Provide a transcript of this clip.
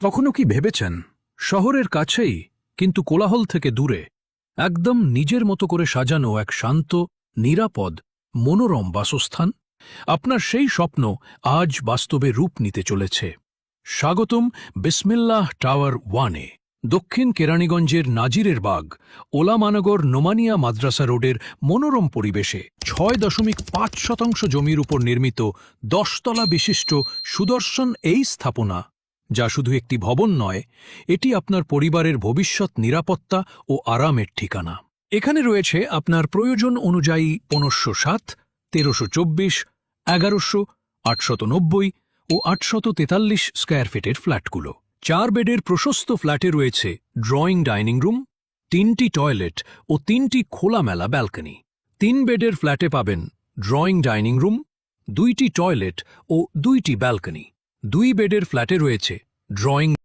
কখনো কি ভেবেছেন শহরের কাছেই কিন্তু কোলাহল থেকে দূরে একদম নিজের মতো করে সাজানো এক শান্ত, নিরাপদ, মনোরম বাসস্থান? আপনার সেই স্বপ্ন আজ বাস্তবে রূপ নিতে চলেছে। স্বাগতম বিসমিল্লাহ টাওয়ার 1-এ, দক্ষিণ কেরানীগঞ্জের নাজিরের বাগ, ওলামানগর নোমানিয়া মাদ্রাসা রোডের মনোরম পরিবেশে ৬.৫% জমির উপর নির্মিত ১০ তলা বিশিষ্ট সুদর্শন এই স্থাপনা, যা শুধু একটি ভবন নয়, এটি আপনার পরিবারের ভবিষ্যৎ নিরাপত্তা ও আরামের ঠিকানা। এখানে রয়েছে আপনার প্রয়োজন অনুযায়ী ১৫০৭, ১৩২৪, ১১০০, ৮৯০ ও ৮৪৩ স্কয়ার ফিটের ফ্ল্যাটগুলো। ৪ বেডের প্রশস্ত ফ্ল্যাটে রয়েছে ড্রয়িং ডাইনিং রুম, ৩টি টয়লেট ও ৩টি খোলামেলা ব্যালকনি। ৩ বেডের ফ্ল্যাটে পাবেন ড্রয়িং ডাইনিং রুম, 2টি টয়লেট ও 2টি ব্যালকনি। 2 বেডের ফ্ল্যাটে রয়েছে ড্রয়িং